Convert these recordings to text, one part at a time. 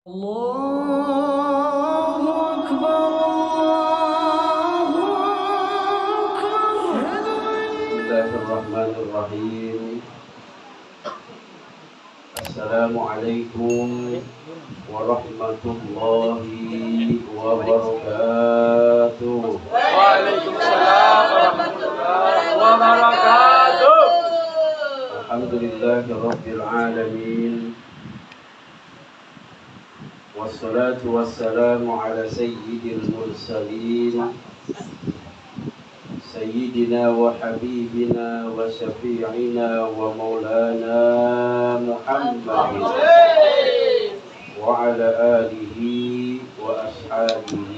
الله أكبر الله أكبر. بسم الله الرحمن الرحيم. السلام عليكم ورحمة الله وبركاته. Waalaikumsalam warahmatullahi wabarakatuh. الحمد لله رب العالمين والصلاة والسلام على سيد المرسلين سيدنا وحبيبنا وشفيعنا ومولانا محمد وعلى آله وأصحابه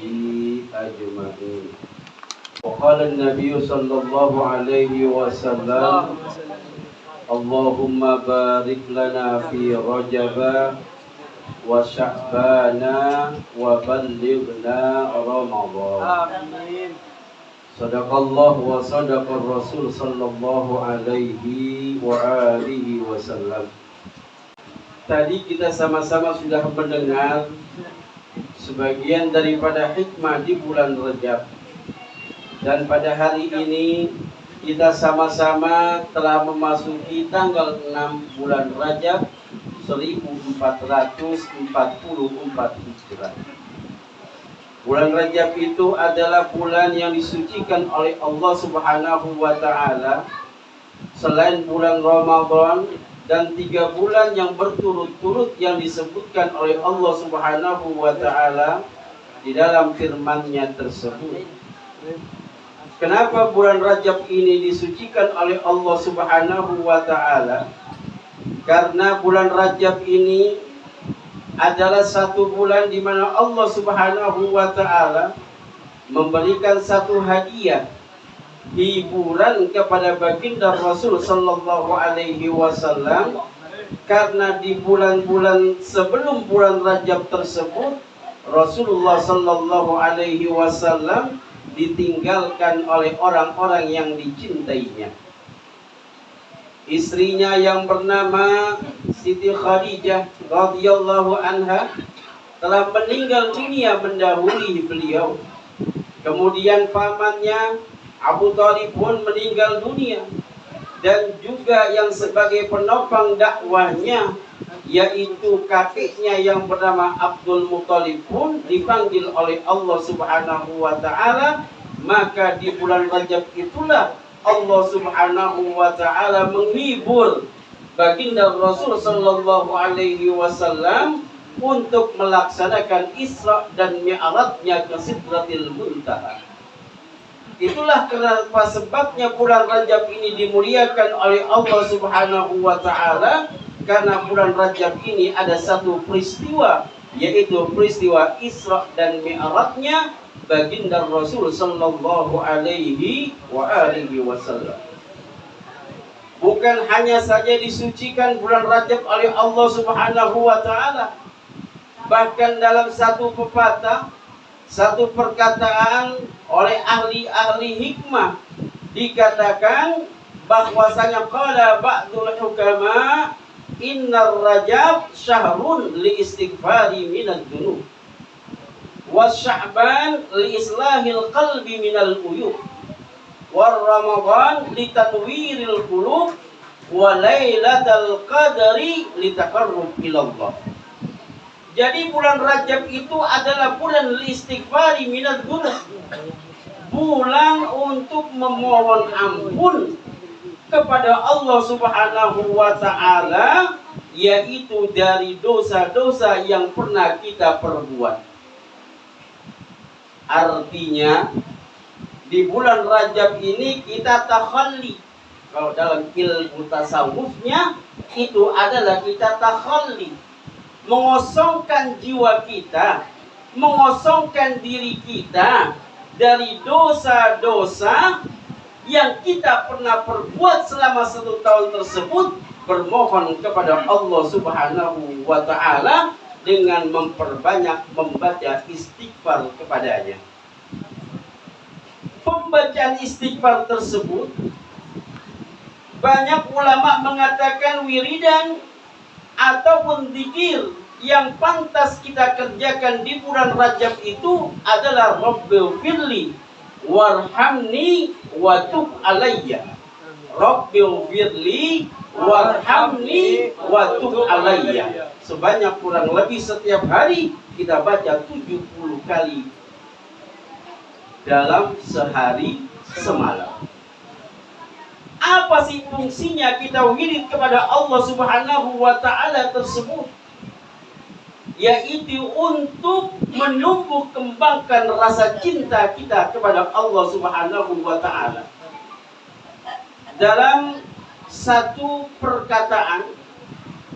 أجمعين. وقال النبي صلى الله عليه وسلم: اللهم بارك لنا في رجب وشعبان وبلغنا رمضان. Amin. Sadaqallah wa sadaqar Rasul sallallahu alaihi wa alihi wasallam. Tadi kita sama-sama sudah mendengar sebagian daripada hikmah di bulan Rajab. Dan pada hari ini kita sama-sama telah memasuki tanggal 6 bulan Rajab 1444 Hijrah. Bulan Rajab itu adalah bulan yang disucikan oleh Allah Subhanahu wa Ta'ala selain bulan Ramadan, dan 3 bulan yang berturut-turut yang disebutkan oleh Allah Subhanahu wa Ta'ala di dalam firman-Nya tersebut. Kenapa bulan Rajab ini disucikan oleh Allah Subhanahu wa Ta'ala? Karena bulan Rajab ini adalah satu bulan di mana Allah Subhanahu wa Ta'ala memberikan satu hadiah hiburan kepada baginda Rasul sallallahu alaihi wasallam, karena di bulan-bulan sebelum bulan Rajab tersebut Rasulullah sallallahu alaihi wasallam ditinggalkan oleh orang-orang yang dicintainya. Istrinya yang bernama Siti Khadijah radhiyallahu anha telah meninggal dunia mendahului beliau. Kemudian pamannya Abu Thalib pun meninggal dunia, dan juga yang sebagai penopang dakwahnya yaitu kakeknya yang bernama Abdul Muthalib pun dipanggil oleh Allah Subhanahu wa Ta'ala. Maka di bulan Rajab itulah Allah Subhanahu wa Ta'ala menghibur baginda Rasul sallallahu alaihi wasallam untuk melaksanakan Isra dan Mi'rajnya ke Sidratil Muntaha. Itulah kenapa sebabnya bulan Rajab ini dimuliakan oleh Allah Subhanahu wa Ta'ala, karena bulan Rajab ini ada satu peristiwa, yaitu peristiwa Isra dan Mi'rajnya baginda Rasul sallallahu alaihi wa alihi wasallam. Bukan hanya saja disucikan bulan Rajab oleh Allah Subhanahu wa Ta'ala, bahkan dalam satu pepatah, satu perkataan oleh ahli-ahli hikmah dikatakan bahwasanya qala ba'dul hukama innar Rajab syahrun li istighfari minad dunub wa sya'ban li islahil qalbi minal uyub wa ramadan li tanwiril qulub wa lailatul qadri li taqarrub ilallah. Jadi bulan Rajab itu adalah bulan istighfari minadz dzunub, bulan untuk memohon ampun kepada Allah Subhanahu wa Ta'ala, yaitu dari dosa-dosa yang pernah kita perbuat. Artinya di bulan Rajab ini kita takhalli. Kalau dalam ilmu tasawufnya itu adalah kita takhalli, mengosongkan jiwa kita, mengosongkan diri kita dari dosa-dosa yang kita pernah perbuat selama 1 tahun tersebut, bermohon kepada Allah Subhanahu wa Ta'ala dengan memperbanyak membaca istighfar kepadanya. Pembacaan istighfar tersebut banyak ulama mengatakan wiridan ataupun zikir yang pantas kita kerjakan di bulan Rajab itu adalah Rabbil firli warhamni wa tub alayya. Rabbil firli warhamni wa tub alayya. Sebanyak kurang lebih setiap hari kita baca 70 kali dalam sehari semalam. Apa sih fungsinya kita wirid kepada Allah Subhanahu wa taala tersebut? Yaitu untuk menumbuh kembangkan rasa cinta kita kepada Allah Subhanahu wa taala. Dalam satu perkataan,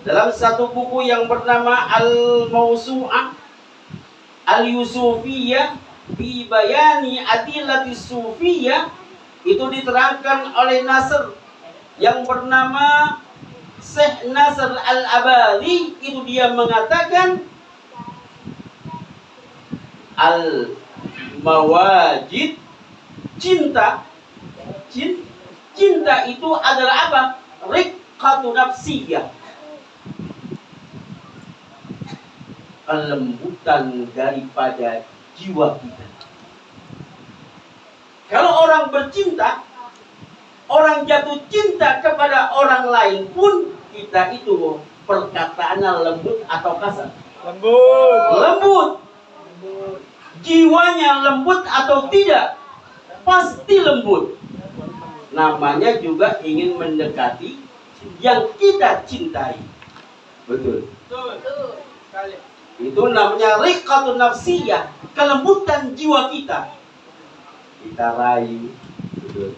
dalam satu buku yang bernama Al-Mawsu'ah Al-Yusufiyah fi Bayani Adillatis Sufiyah, itu diterangkan oleh Nasr yang bernama Syekh Nasr Al-Abadi. Itu dia mengatakan al-mawajid, cinta itu adalah apa? Riqqatu nafsiyah, kelembutan daripada jiwa kita. Kalau orang bercinta, orang jatuh cinta kepada orang lain pun, kita itu perkataannya lembut atau kasar? Lembut. Lembut. Jiwanya lembut atau tidak? Pasti lembut. Namanya juga ingin mendekati yang kita cintai. Betul. Itu namanya riqqatun nafsiyah, kelembutan jiwa kita. Kita rayu, betul.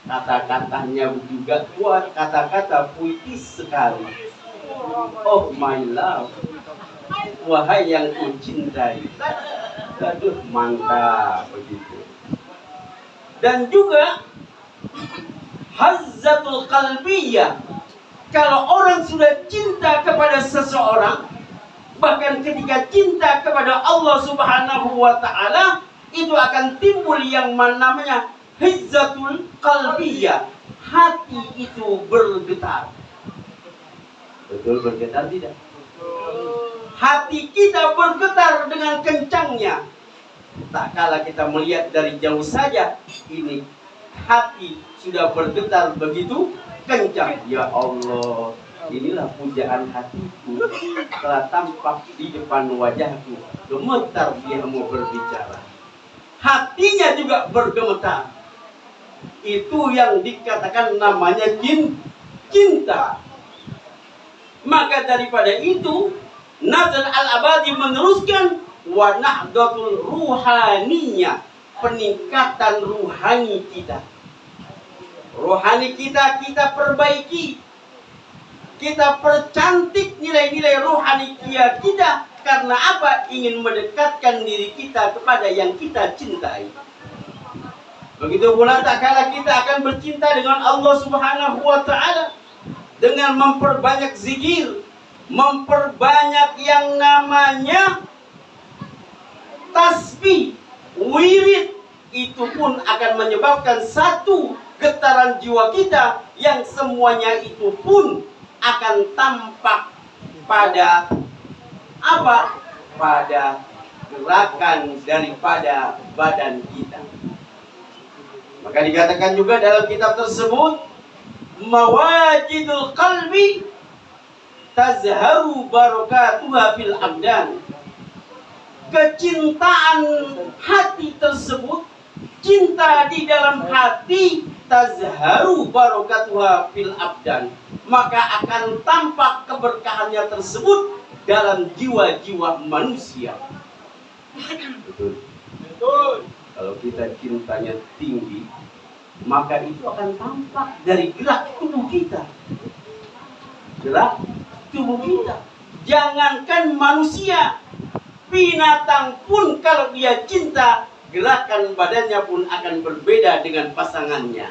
Kata-katanya juga kuat, kata-kata puitis sekali. Oh my love, wahai yang kucintai. Aduh, mantap begitu. Dan juga hazzatul qalbiyah. Kalau orang sudah cinta kepada seseorang, bahkan ketika cinta kepada Allah Subhanahu wa taala, itu akan timbul yang namanya hizzatul qalbiyah. Hati itu bergetar. Betul bergetar tidak? Hati kita bergetar dengan kencangnya. Tak kala kita melihat dari jauh saja, ini hati sudah bergetar begitu kencang. Ya Allah, inilah pujaan hatiku telah tampak di depan wajahku. Gemetar dia mau berbicara. Hatinya juga bergemetar. Itu yang dikatakan namanya cinta. Maka daripada itu, Nasr Al-Abadi meneruskan wa nahdatul ruhaniyah, peningkatan ruhani kita. Rohani kita perbaiki. Kita percantik nilai-nilai rohani kita. Karena apa? Ingin mendekatkan diri kita kepada yang kita cintai. Begitu pula tak kala kita akan bercinta dengan Allah Subhanahu wa taala dengan memperbanyak zikir, memperbanyak yang namanya tasbih, wirid, itu pun akan menyebabkan satu getaran jiwa kita yang semuanya itu pun akan tampak pada apa? Pada gerakan daripada badan kita. Maka dikatakan juga dalam kitab tersebut, mawajidul qalbi tazharu barakatuha fil abdan. Kecintaan hati tersebut, cinta di dalam hati, tazharu barakatuha fil abdan, maka akan tampak keberkahannya tersebut dalam jiwa-jiwa manusia. Betul. Kalau kita cintanya tinggi, maka itu akan tampak dari gerak tubuh kita. Gerak tubuh kita. Jangankan manusia, binatang pun kalau dia cinta, gerakan badannya pun akan berbeda dengan pasangannya.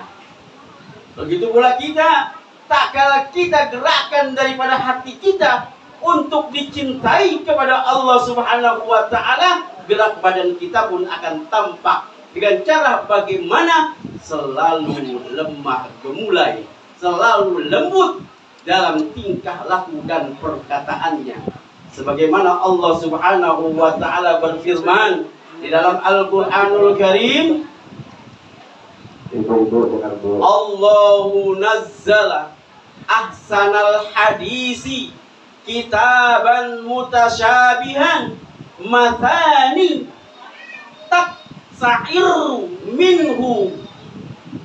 Begitu pula kita, tak kala kita gerakan daripada hati kita untuk dicintai kepada Allah Subhanahu wa taala, gerak badan kita pun akan tampak dengan cara bagaimana selalu lemah gemulai, selalu lembut, dalam tingkah laku dan perkataannya. Sebagaimana Allah Subhanahu wa taala berfirman di dalam Al-Qur'anul Karim, Allahu nazzala ahsanal hadisi kitaban mutasyabihan mathani taksairu minhu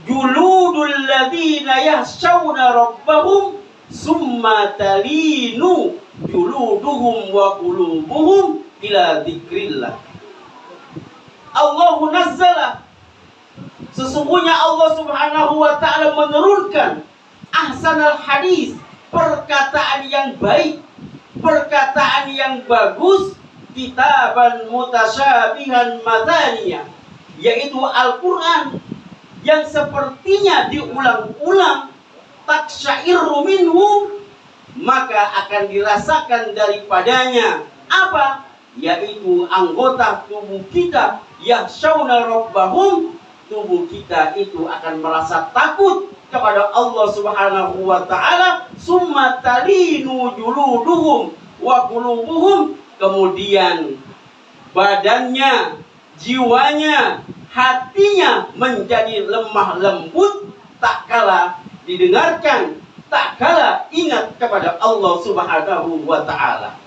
juludul ladzina yakhshawna rabbahum summa talinu juluduhum wa qulubuhum ila dzikrillah. Allahu nazzala, sesungguhnya Allah Subhanahu wa taala menurunkan ahsanal hadis, perkataan yang baik, perkataan yang bagus, kitaban mutasyabihan mataniyah, yaitu Al-Qur'an yang sepertinya diulang-ulang, taksyairu minhu, maka akan dirasakan daripadanya apa? Yaitu anggota tubuh kita, yakhshawna rabbahum, tubuh kita itu akan merasa takut kepada Allah Subhanahu wa taala, summa talinu juluduhum wa qulubuhum, kemudian badannya, jiwanya, hatinya menjadi lemah lembut tak kala didengarkan, tak kala ingat kepada Allah Subhanahu wa taala.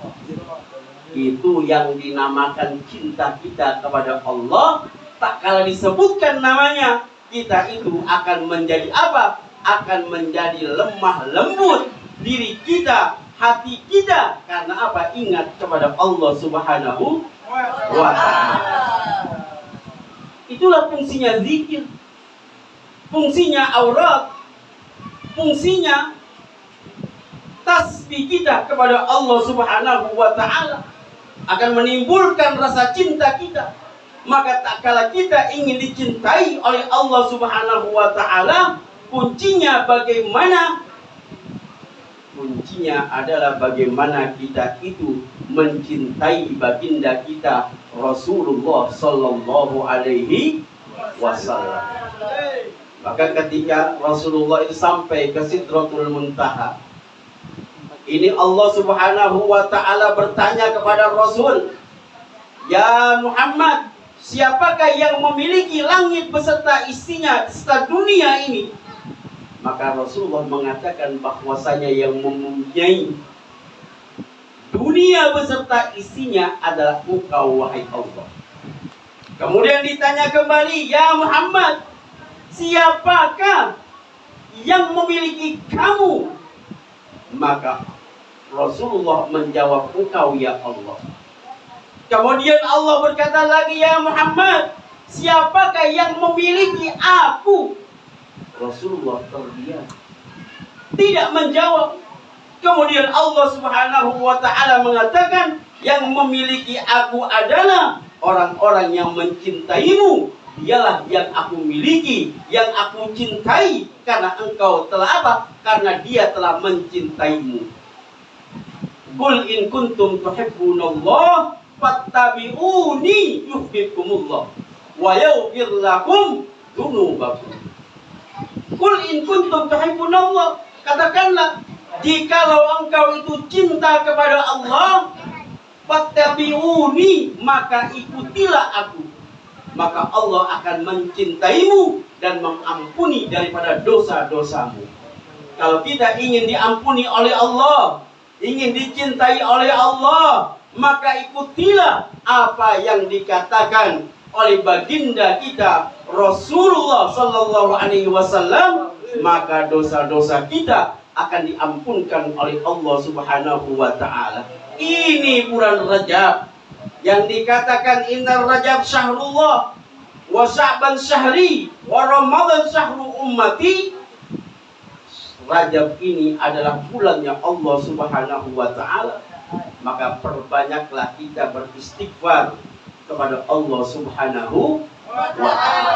Itu yang dinamakan cinta kita kepada Allah. Tak kala disebutkan namanya, kita itu akan menjadi apa? Akan menjadi lemah lembut diri kita, hati kita. Karena apa? Ingat kepada Allah Subhanahu wa ta'ala. Itulah fungsinya zikir, fungsinya aurat, fungsinya tasbih kita kepada Allah Subhanahu wa ta'ala. Akan menimbulkan rasa cinta kita. Maka tak kala kita ingin dicintai oleh Allah Subhanahu wa ta'ala, kuncinya bagaimana? Kuncinya adalah bagaimana kita itu mencintai baginda kita Rasulullah sallallahu alaihi wasallam. Maka ketika Rasulullah itu sampai ke Sidratul Muntaha, ini Allah Subhanahu wa ta'ala bertanya kepada Rasul, ya Muhammad, siapakah yang memiliki langit beserta isinya, beserta dunia ini? Maka Rasulullah mengatakan bahwasanya yang mempunyai dunia beserta isinya adalah engkau, wahai Allah. Kemudian ditanya kembali, ya Muhammad, siapakah yang memiliki kamu? Maka Rasulullah menjawab, engkau ya Allah. Kemudian Allah berkata lagi, ya Muhammad, siapakah yang memiliki aku? Rasulullah terdiam, tidak menjawab. Kemudian Allah Subhanahu wa ta'ala mengatakan, yang memiliki aku adalah orang-orang yang mencintaimu. Dialah yang aku miliki, yang aku cintai, karena engkau telah apa? Karena dia telah mencintaimu. Qul in kuntum tuhibbunallah fattabi'uni yuhibbukumullah wa yaghfir lakum dzunubakum. Qul in kuntum tuhibbunallah, katakanlah, jikalau engkau itu cinta kepada Allah, fattabi'uni, maka ikutilah aku. Maka Allah akan mencintaimu dan mengampuni daripada dosa-dosamu. Kalau kita ingin diampuni oleh Allah, ingin dicintai oleh Allah, maka ikutilah apa yang dikatakan oleh baginda kita Rasulullah sallallahu alaihi wasallam, maka dosa-dosa kita akan diampunkan oleh Allah Subhanahu wa ta'ala. Ini bulan Rajab yang dikatakan inna Rajab syahrullah wa Sya'ban syahri wa Ramadan syahru ummati. Rajab ini adalah bulannya Allah Subhanahu wa ta'ala. Maka perbanyaklah kita beristighfar kepada Allah Subhanahu wa ta'ala.